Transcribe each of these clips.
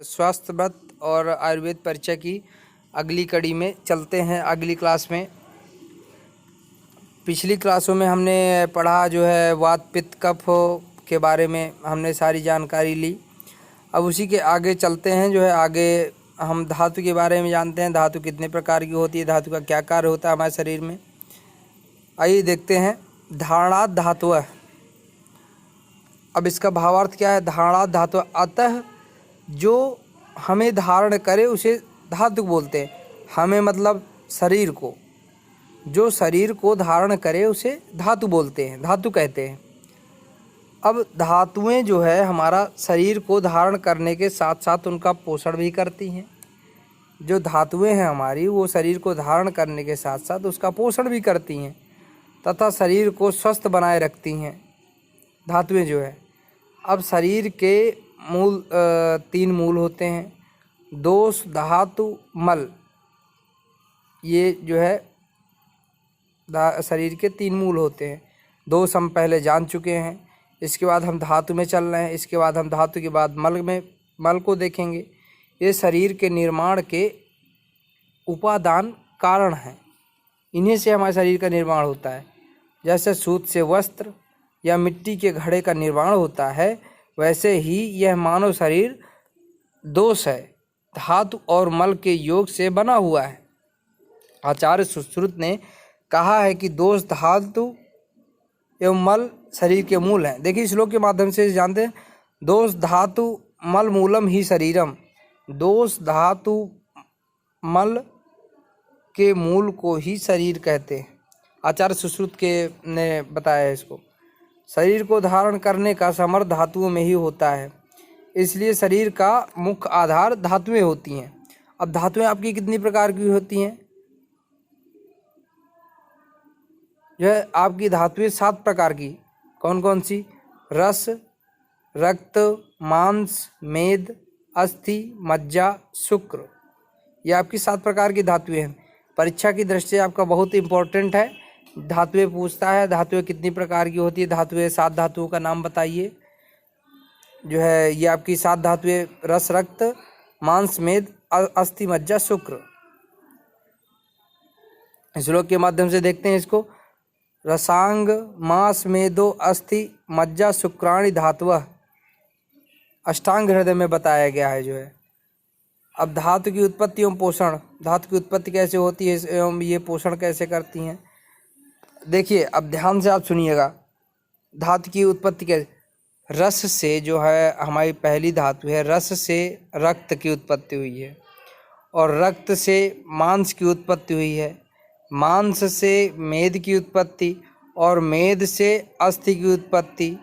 स्वास्थ्य व्रत और आयुर्वेद परिचय की अगली कड़ी में चलते हैं। अगली क्लास में पिछली क्लासों में हमने पढ़ा जो है वात पित्त कफ के बारे में हमने सारी जानकारी ली। अब उसी के आगे चलते हैं। जो है आगे हम धातु के बारे में जानते हैं। धातु कितने प्रकार की होती है, धातु का क्या कार्य होता है हमारे शरीर में। आइए देखते हैं। धारणात् धातुः। अब इसका भावार्थ क्या है? धारणात् धातुः, अतः जो हमें धारण करे उसे धातु बोलते हैं। हमें मतलब शरीर को, जो शरीर को धारण करे उसे धातु बोलते हैं, धातु कहते हैं। अब धातुएं जो है हमारा शरीर को धारण करने के साथ साथ उनका पोषण भी करती हैं। जो धातुएं हैं हमारी, वो शरीर को धारण करने के साथ साथ उसका पोषण भी करती हैं तथा शरीर को स्वस्थ बनाए रखती हैं धातुएं जो है। अब शरीर के मूल 3 मूल होते हैं, दोष, धातु, मल। ये जो है शरीर के 3 मूल होते हैं। दोष हम पहले जान चुके हैं, इसके बाद हम धातु में चल रहे हैं, इसके बाद हम धातु के बाद मल को देखेंगे। ये शरीर के निर्माण के उपादान कारण हैं, इन्हीं से हमारे शरीर का निर्माण होता है। जैसे सूत से वस्त्र या मिट्टी के घड़े का निर्माण होता है, वैसे ही यह मानव शरीर दोष है, धातु और मल के योग से बना हुआ है। आचार्य सुश्रुत ने कहा है कि दोष, धातु एवं मल शरीर के मूल हैं। देखिए श्लोक के माध्यम से जानते हैं। दोष धातु मल मूलम ही शरीरम। दोष धातु मल के मूल को ही शरीर कहते हैं। आचार्य सुश्रुत के ने बताया है इसको। शरीर को धारण करने का समर्थ धातुओं में ही होता है, इसलिए शरीर का मुख्य आधार धातुएं होती हैं। अब धातुएं आपकी कितनी प्रकार की होती हैं? जो है आपकी धातुएं 7 प्रकार की। कौन कौन सी? रस, रक्त, मांस, मेद, अस्थि, मज्जा, शुक्र। ये आपकी 7 प्रकार की धातुएं हैं। परीक्षा की दृष्टि से आपका बहुत इंपॉर्टेंट है। धातुएं पूछता है, धातुएं कितनी प्रकार की होती है, धातुएं 7 धातुओं का नाम बताइए। जो है ये आपकी 7 धातुएं रस, रक्त, मांस, मेद, अस्थि, मज्जा, शुक्र। श्लोक के माध्यम से देखते हैं इसको। रसांग मांस मेदो अस्थि मज्जा शुक्राणि धातुः। अष्टांग हृदय में बताया गया है जो है। अब धातु की उत्पत्ति एवं पोषण। धातु की उत्पत्ति कैसे होती है एवं ये पोषण कैसे करती हैं? देखिए अब ध्यान से आप सुनिएगा। धातु की उत्पत्ति कैसे? रस से जो है हमारी पहली धातु है, रस से रक्त की उत्पत्ति हुई है, और रक्त से मांस की उत्पत्ति हुई है, मांस से मेद की उत्पत्ति, और मेद से अस्थि की उत्पत्ति,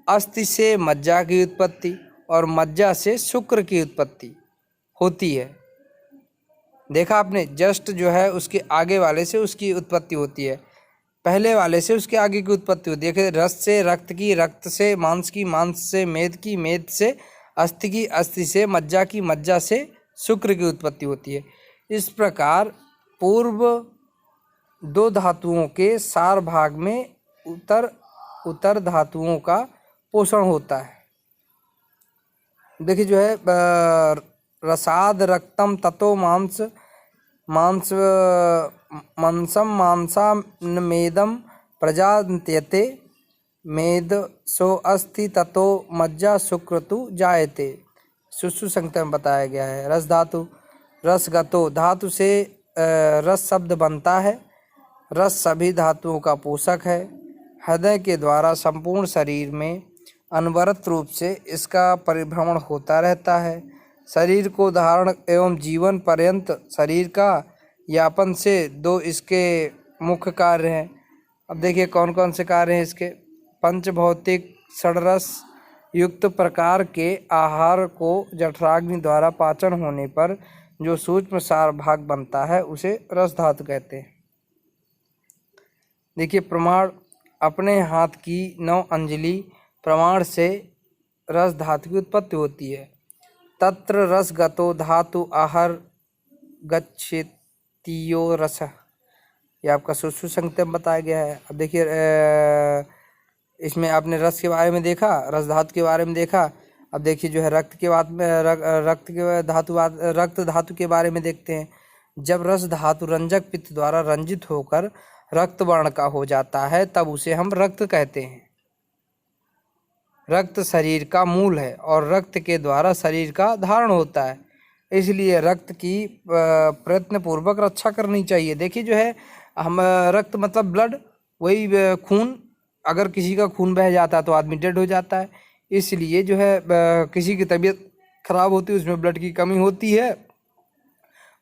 अस्थि से मज्जा की उत्पत्ति, और मज्जा से शुक्र की उत्पत्ति होती है। देखा आपने? जस्ट जो है उसके आगे वाले से उसकी उत्पत्ति होती है, पहले वाले से उसके आगे की उत्पत्ति होती है। देखिए, रस से रक्त की, रक्त से मांस की, मांस से मेद की, मेद से अस्थि की, अस्थि से मज्जा की, मज्जा से शुक्र की उत्पत्ति होती है। इस प्रकार पूर्व 2 धातुओं के सार भाग में उत्तर धातुओं का पोषण होता है। देखिए जो है रसाद रक्तम ततो मांस मांसम मांसान्मेदं प्रजायते मेद सो अस्थि ततो मज्जा शुक्र तु जायते। सुश्रु संहिता में बताया गया है। रस धातु, रसगतो धातु से रस शब्द बनता है। रस सभी धातुओं का पोषक है। हृदय के द्वारा संपूर्ण शरीर में अनवरत रूप से इसका परिभ्रमण होता रहता है। शरीर को धारण एवं जीवन पर्यंत शरीर का यापन से 2 इसके मुख्य कार्य हैं। अब देखिए कौन कौन से कार्य हैं इसके। पंचभौतिक षड्रस युक्त प्रकार के आहार को जठराग्नि द्वारा पाचन होने पर जो सूक्ष्म सार भाग बनता है उसे रस धातु कहते हैं। देखिए प्रमाण, अपने हाथ की 9 अंजलि प्रमाण से रस धातु की उत्पत्ति होती है। तत्र रसगतो धातु आहार गच्छेतियो रस। ये आपका सुश्रु संहिता में बताया गया है। अब देखिए इसमें आपने रस के बारे में देखा, रस धातु के बारे में देखा। अब देखिए जो है रक्त के बाद में रक्त धातु के बारे में देखते हैं। जब रस धातु रंजक पित्त द्वारा रंजित होकर रक्त वर्ण का हो जाता है तब उसे हम रक्त कहते हैं। रक्त शरीर का मूल है और रक्त के द्वारा शरीर का धारण होता है, इसलिए रक्त की प्रयत्न पूर्वक रक्षा करनी चाहिए। देखिए जो है हम रक्त मतलब ब्लड, वही खून। अगर किसी का खून बह जाता है तो आदमी डेड हो जाता है, इसलिए जो है किसी की तबीयत खराब होती है, उसमें ब्लड की कमी होती है,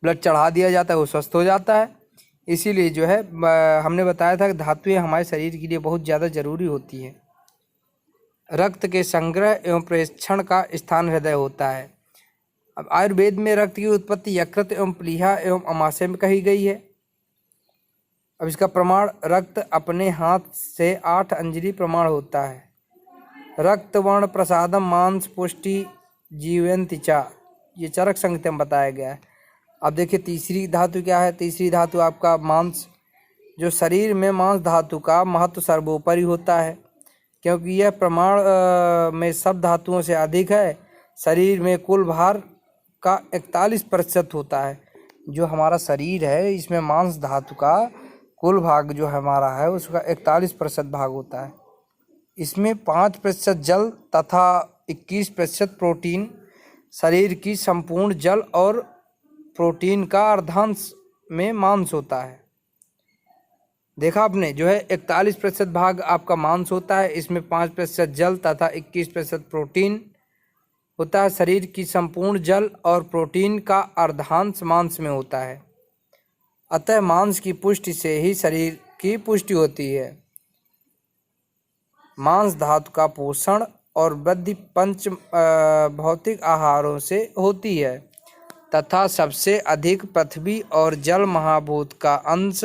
ब्लड चढ़ा दिया जाता है, वो स्वस्थ हो जाता है। इसीलिए जो है हमने बताया था कि धातुएं हमारे शरीर के लिए बहुत ज़्यादा जरूरी होती हैं। रक्त के संग्रह एवं प्रेषण का स्थान हृदय होता है। अब आयुर्वेद में रक्त की उत्पत्ति यकृत एवं प्लीहा एवं अमाशय में कही गई है। अब इसका प्रमाण रक्त अपने हाथ से 8 अंजलि प्रमाण होता है। रक्त वर्ण प्रसादम मांस पुष्टि जीवंतिचा, ये चरक संहिता में बताया गया है। अब देखिए तीसरी धातु क्या है। तीसरी धातु आपका मांस। जो शरीर में मांस धातु का महत्व सर्वोपरि होता है, क्योंकि यह प्रमाण में सब धातुओं से अधिक है। शरीर में कुल भार का 41% होता है। जो हमारा शरीर है इसमें मांस धातु का कुल भाग जो हमारा है उसका 41% भाग होता है। इसमें 5% जल तथा 21% प्रोटीन। शरीर की संपूर्ण जल और प्रोटीन का अर्धांश में मांस होता है। देखा आपने, जो है 41% भाग आपका मांस होता है, इसमें 5% जल तथा 21% प्रोटीन होता है। शरीर की संपूर्ण जल और प्रोटीन का अर्धांश मांस में होता है। अतः मांस की पुष्टि से ही शरीर की पुष्टि होती है। मांस धातु का पोषण और वृद्धि पंच भौतिक आहारों से होती है तथा सबसे अधिक पृथ्वी और जल महाभूत का अंश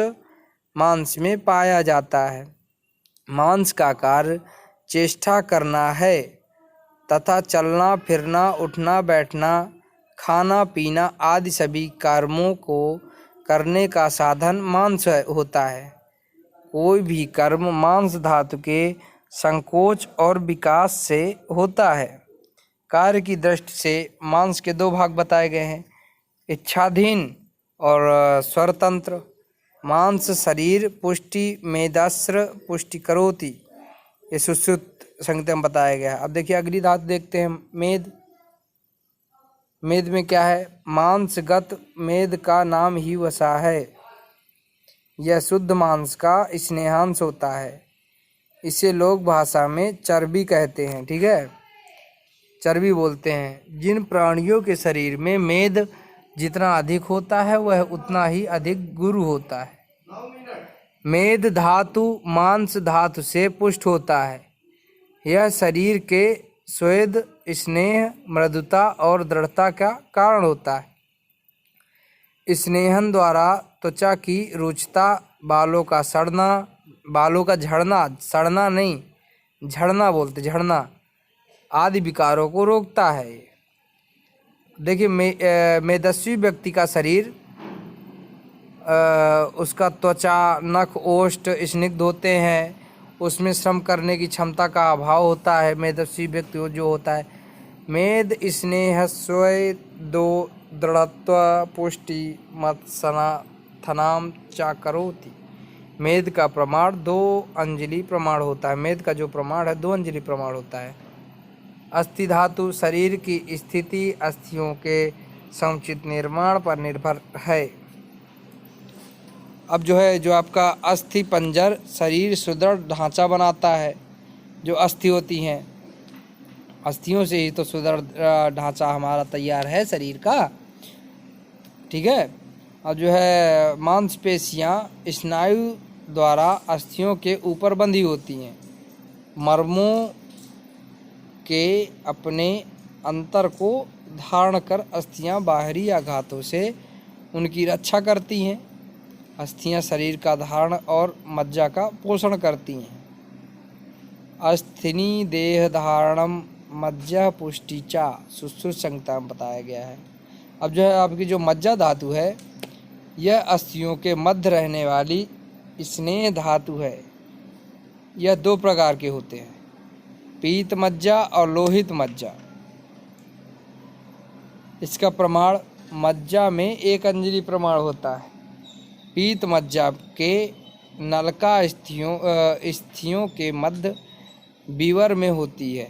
मांस में पाया जाता है। मांस का कार्य चेष्टा करना है तथा चलना फिरना उठना बैठना खाना पीना आदि सभी कर्मों को करने का साधन मांस होता है। कोई भी कर्म मांस धातु के संकोच और विकास से होता है। कार्य की दृष्टि से मांस के 2 भाग बताए गए हैं, इच्छाधीन और स्वतंत्र। मांस शरीर पुष्टि मेदास्त्र पुष्टि करोति, ये सुश्रुत संहिता में बताया गया है। अब देखिए अगली धातु देखते हैं, मेद। मेद में क्या है। मांसगत मेद का नाम ही वसा है। यह शुद्ध मांस का स्नेहांश होता है। इसे लोग भाषा में चर्बी कहते हैं, ठीक है, चर्बी बोलते हैं। जिन प्राणियों के शरीर में मेद जितना अधिक होता है वह उतना ही अधिक गुरु होता है। मेद धातु मांस धातु से पुष्ट होता है। यह शरीर के स्वेद स्नेह मृदुता और दृढ़ता का कारण होता है। स्नेहन द्वारा त्वचा की रुचता, बालों का सड़ना, बालों का झड़ना, सड़ना नहीं झड़ना बोलते, झड़ना आदि विकारों को रोकता है। देखिए मेदस्वी व्यक्ति का शरीर उसका त्वचा नख ओष्ठ स्निग्ध होते हैं, उसमें श्रम करने की क्षमता का अभाव होता है। मेदस्वी व्यक्ति जो होता है, मेद स्नेह स्वेदो दृढ़त्व पुष्टि मत्सना थनाम चाकरोति। मेद का प्रमाण 2 अंजलि प्रमाण होता है। मेद का जो प्रमाण है 2 अंजलि प्रमाण होता है। अस्थि धातु शरीर की स्थिति अस्थियों के समुचित निर्माण पर निर्भर है। अब जो है जो आपका अस्थि पंजर शरीर सुदृढ़ ढांचा बनाता है। जो अस्थि होती हैं, अस्थियों से ही तो सुदृढ़ ढांचा हमारा तैयार है शरीर का, ठीक है। और जो है मांसपेशियां स्नायु द्वारा अस्थियों के ऊपर बंधी होती हैं। मर्मों के अपने अंतर को धारण कर अस्थियां बाहरी आघातों से उनकी रक्षा करती हैं। अस्थियां शरीर का धारण और मज्जा का पोषण करती हैं। अस्थिनी देह धारणम मज्जा पुष्टिचा, सुश्रुत संहिता में बताया गया है। अब जो है आपकी जो मज्जा धातु है यह अस्थियों के मध्य रहने वाली स्नेह धातु है। यह 2 प्रकार के होते हैं, पीत मज्जा और लोहित मज्जा। इसका प्रमाण मज्जा में एक अंजलि प्रमाण होता है। पीत मज्जा के नलका स्थियों के मध्य बीवर में होती है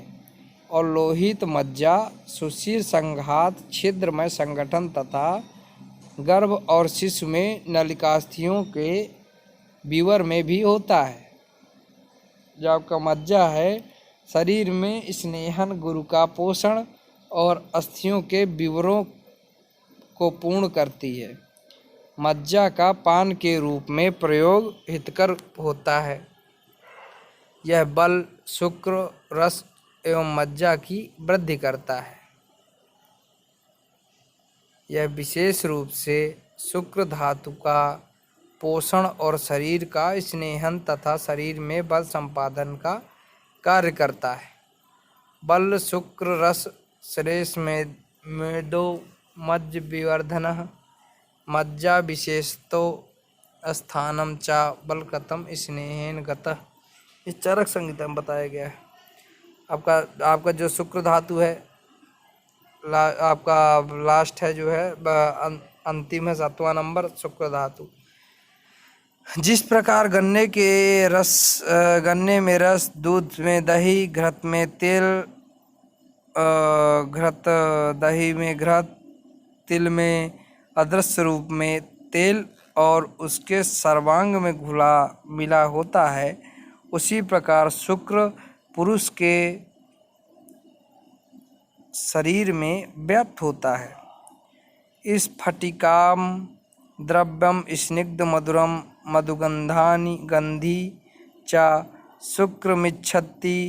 और लोहित मज्जा सुशीर संघात छिद्रमय संगठन तथा गर्भ और शिशु में नलिकास्थियों के बीवर में भी होता है। जो आपका मज्जा है शरीर में स्नेहन गुरु का पोषण और अस्थियों के बीवरों को पूर्ण करती है। मज्जा का पान के रूप में प्रयोग हितकर होता है। यह बल शुक्र रस एवं मज्जा की वृद्धि करता है। यह विशेष रूप से शुक्र धातु का पोषण और शरीर का स्नेहन तथा शरीर में बल संपादन का कार्य करता है। बल शुक्र रस श्रेष्ठ मेदो मज्ज विवर्धन मज्जा विशेषतो स्थानम चा बलकतम स्नेहन गतः। इस चरक संहिता में बताया गया है। आपका जो शुक्र धातु है आपका लास्ट है जो है अंतिम है 7वां नंबर शुक्र धातु। जिस प्रकार गन्ने में रस, दूध में दही, घृत में तेल, दही में घृत, तिल में अदृश्य रूप में तेल और उसके सर्वांग में घुला मिला होता है, उसी प्रकार शुक्र पुरुष के शरीर में व्याप्त होता है। इस फटिकाम द्रव्यम स्निग्ध मधुरम मधुगंधानि गंधी चा शुक्रमिच्छति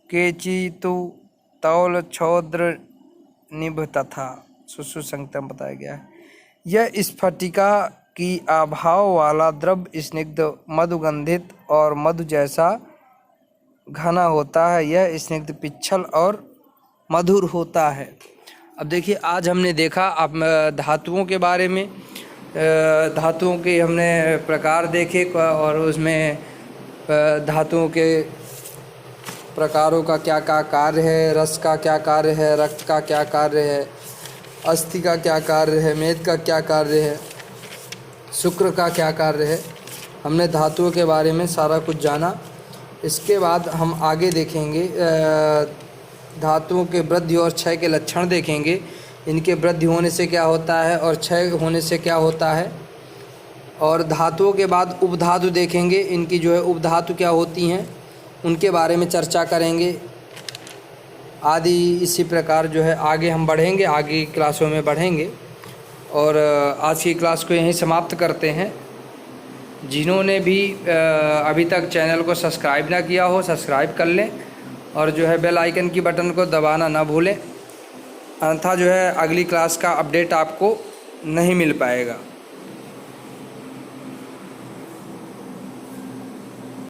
केचितु तौल छौद्र निभ तथा सुसु संगतम बताया गया है। यह स्फटिका की अभाव वाला द्रव्य स्निग्ध मधुगंधित और मधु जैसा घना होता है। यह स्निग्ध पिच्छल और मधुर होता है। अब देखिए आज हमने देखा आप धातुओं के बारे में, धातुओं के हमने प्रकार देखे और उसमें धातुओं के प्रकारों का क्या क्या कार्य है, रस का क्या कार्य है, रक्त का क्या कार्य है, अस्थि का क्या कार्य है, मेद का क्या कार्य है, शुक्र का क्या कार्य है। हमने धातुओं के बारे में सारा कुछ जाना। इसके बाद हम आगे देखेंगे धातुओं के वृद्धि और क्षय के लक्षण देखेंगे। इनके वृद्धि होने से क्या होता है और क्षय होने से क्या होता है। और धातुओं के बाद उपधातु देखेंगे, इनकी जो है उपधातु क्या होती हैं उनके बारे में चर्चा करेंगे आदि। इसी प्रकार जो है आगे हम बढ़ेंगे, आगे क्लासों में बढ़ेंगे। और आज की क्लास को यहीं समाप्त करते हैं। जिन्होंने भी अभी तक चैनल को सब्सक्राइब ना किया हो सब्सक्राइब कर लें और जो है बेल आइकन की बटन को दबाना ना भूलें, अन्यथा जो है अगली क्लास का अपडेट आपको नहीं मिल पाएगा।